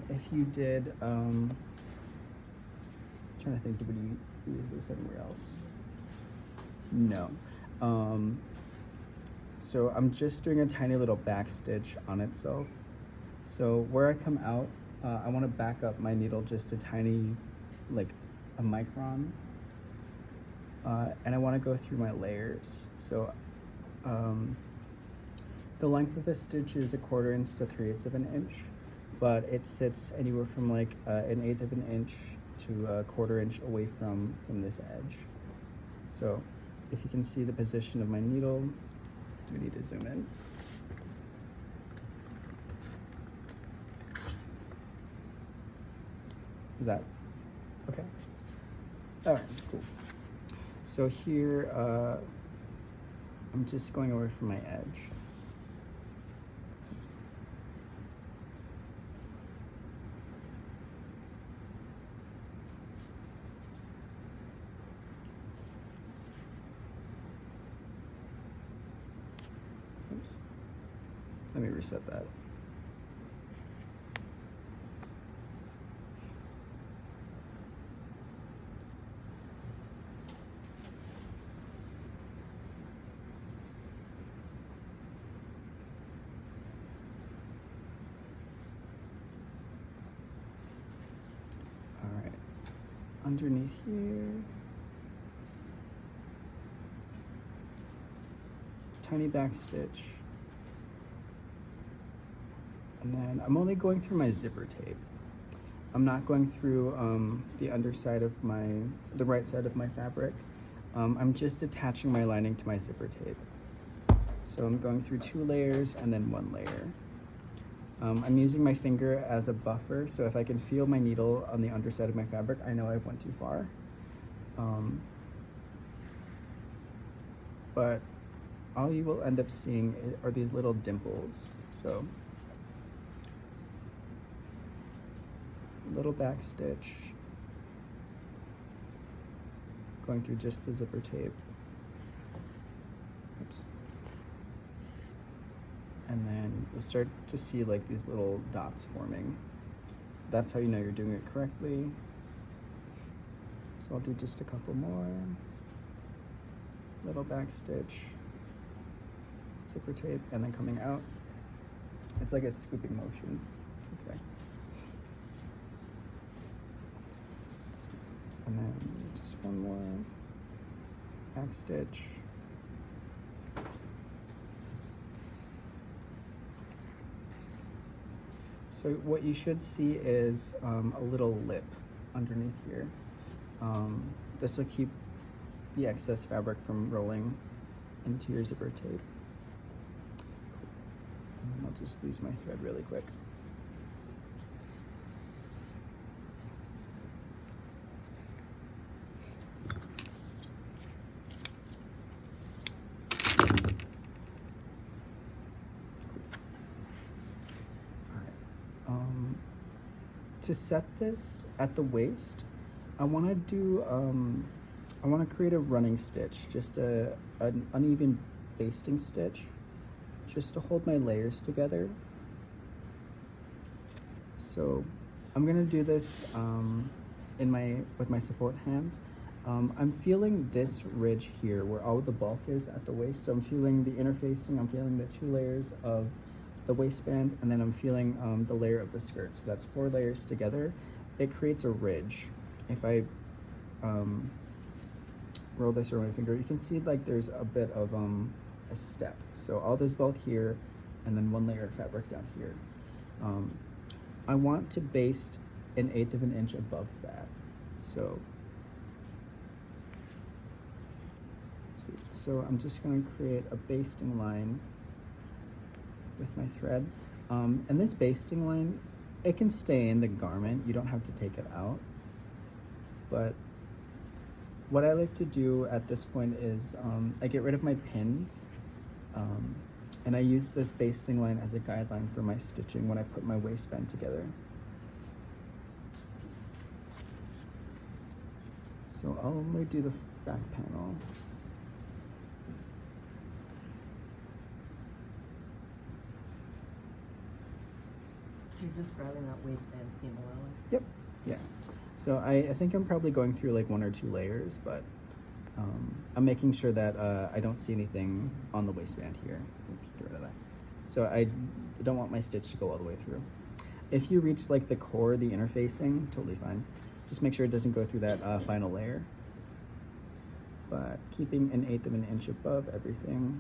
If you did, trying to think, would you use this anywhere else? No. So I'm just doing a tiny little back stitch on itself. So where I come out, I want to back up my needle just a tiny, like a micron. And I want to go through my layers. So the length of the stitch is 1/4 inch to 3/8 of an inch, but it sits anywhere from like 1/8 of an inch to 1/4 inch away from this edge. So if you can see the position of my needle, do we need to zoom in? Is that okay? All right, cool. So here, I'm just going away from my edge. Oops. Oops. Let me reset that. All right, underneath here, tiny back stitch. And then I'm only going through my zipper tape. I'm not going through the underside of the right side of my fabric. I'm just attaching my lining to my zipper tape. So I'm going through 2 layers and then 1 layer. I'm using my finger as a buffer, so if I can feel my needle on the underside of my fabric, I know I've went too far. But all you will end up seeing are these little dimples. So little back stitch, going through just the zipper tape. Oops. And then you'll start to see like these little dots forming. That's how you know you're doing it correctly. So I'll do just a couple more. Little back stitch, zipper tape, and then coming out. It's like a scooping motion. Okay. And then just one more back stitch. So what you should see is a little lip underneath here. This will keep the excess fabric from rolling into your zipper tape. Cool. And then I'll just lose my thread really quick. To set this at the waist, I want to create a running stitch, just an uneven basting stitch, just to hold my layers together. So I'm gonna do this with my support hand. I'm feeling this ridge here where all the bulk is at the waist. So I'm feeling the interfacing, I'm feeling the 2 layers of the waistband, and then I'm feeling the layer of the skirt. So that's 4 layers together. It creates a ridge. If I roll this around my finger, you can see like there's a bit of a step. So all this bulk here, and then 1 layer of fabric down here. I want to baste 1/8 of an inch above that. So sweet. So I'm just going to create a basting line with my thread. And this basting line, it can stay in the garment. You don't have to take it out. But what I like to do at this point is I get rid of my pins, and I use this basting line as a guideline for my stitching when I put my waistband together. So I'll only do the back panel. So you're just grabbing that waistband seam allowance? Yep. Yeah. So I think I'm probably going through like 1 or 2 layers, but I'm making sure that I don't see anything on the waistband here. Oops, get rid of that. So I don't want my stitch to go all the way through. If you reach like the core, the interfacing, totally fine. Just make sure it doesn't go through that final layer. But keeping 1/8 of an inch above everything.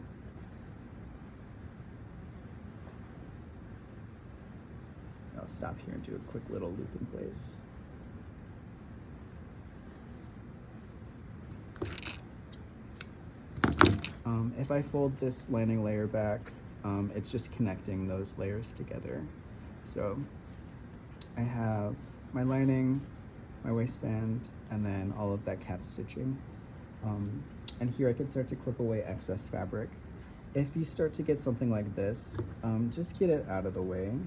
I'll stop here and do a quick little loop in place. If I fold this lining layer back, it's just connecting those layers together. So I have my lining, my waistband, and then all of that cat stitching. And here I can start to clip away excess fabric. If you start to get something like this, just get it out of the way.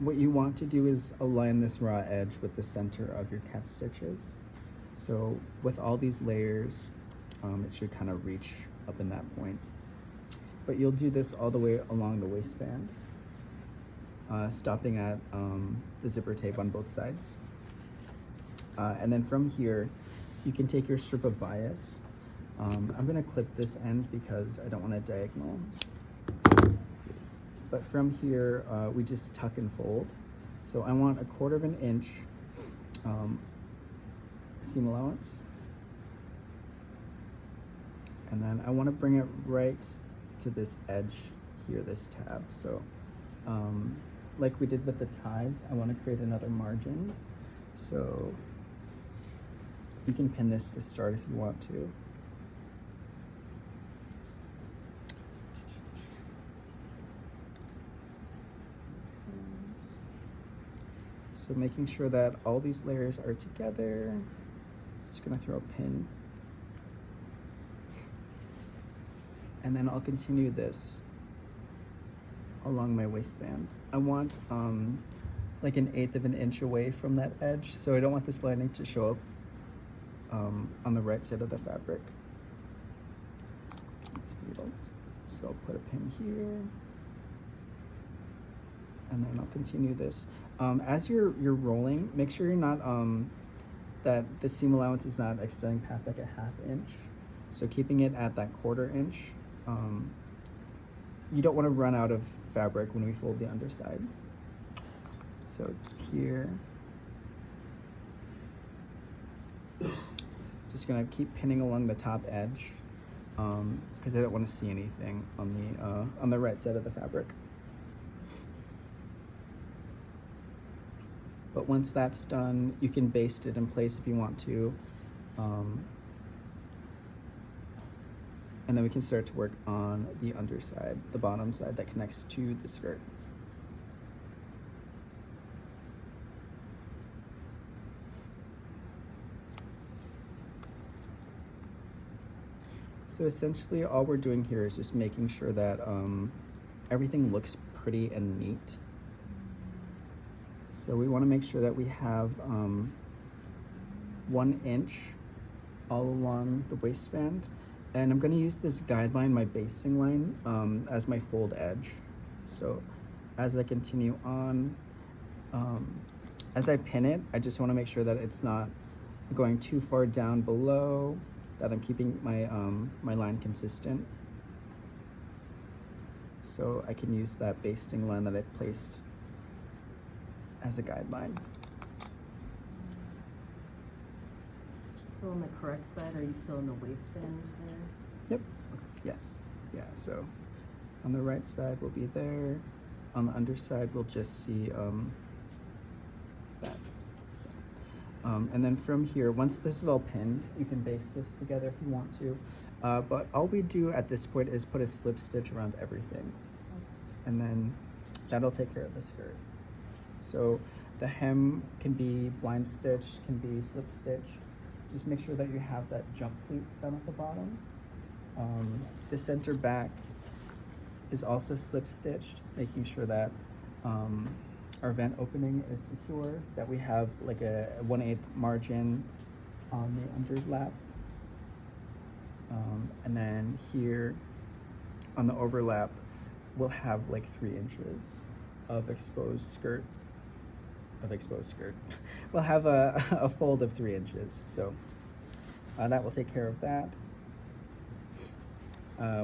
What you want to do is align this raw edge with the center of your cat stitches. So with all these layers, it should kind of reach up in that point. But you'll do this all the way along the waistband, stopping at the zipper tape on both sides. And then from here, you can take your strip of bias. I'm gonna clip this end because I don't want a diagonal. But from here, we just tuck and fold. So I want 1/4 of an inch seam allowance. And then I want to bring it right to this edge here, this tab. So like we did with the ties, I want to create another margin. So you can pin this to start if you want to. So making sure that all these layers are together. Just gonna throw a pin. And then I'll continue this along my waistband. I want like 1/8 of an inch away from that edge, so I don't want this lining to show up on the right side of the fabric. So I'll put a pin here. And then I'll continue this. As you're rolling, make sure you're not, that the seam allowance is not extending past like 1/2 inch. So keeping it at that 1/4 inch. You don't want to run out of fabric when we fold the underside. So here, just gonna keep pinning along the top edge because I don't want to see anything on the right side of the fabric. But once that's done, you can baste it in place if you want to. And then we can start to work on the underside, the bottom side that connects to the skirt. So essentially all we're doing here is just making sure that everything looks pretty and neat. So we want to make sure that we have 1 inch all along the waistband. And I'm going to use this guideline, my basting line, as my fold edge. So as I continue on, as I pin it, I just want to make sure that it's not going too far down below, that I'm keeping my, my line consistent. So I can use that basting line that I've placed as a guideline. So on the correct side, are you still in the waistband there? Yep. Yes. Yeah. So on the right side we'll be there. On the underside we'll just see that. And then from here, once this is all pinned, you can baste this together if you want to. But all we do at this point is put a slip stitch around everything. And then that'll take care of the skirt. So the hem can be blind stitched, can be slip stitched. Just make sure that you have that jump pleat down at the bottom. The center back is also slip stitched, making sure that our vent opening is secure, that we have like a 1/8 margin on the underlap. And then here on the overlap, we'll have like 3 inches of exposed skirt. We'll have a fold of 3 inches. So that will take care of that.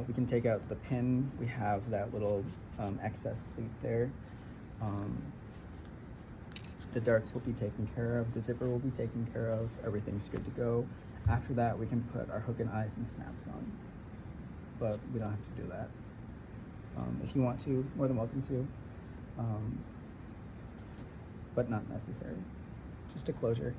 We can take out the pin. We have that little excess pleat there. The darts will be taken care of. The zipper will be taken care of. Everything's good to go. After that, we can put our hook and eyes and snaps on. But we don't have to do that. If you want to, more than welcome to. But not necessary. Just a closure.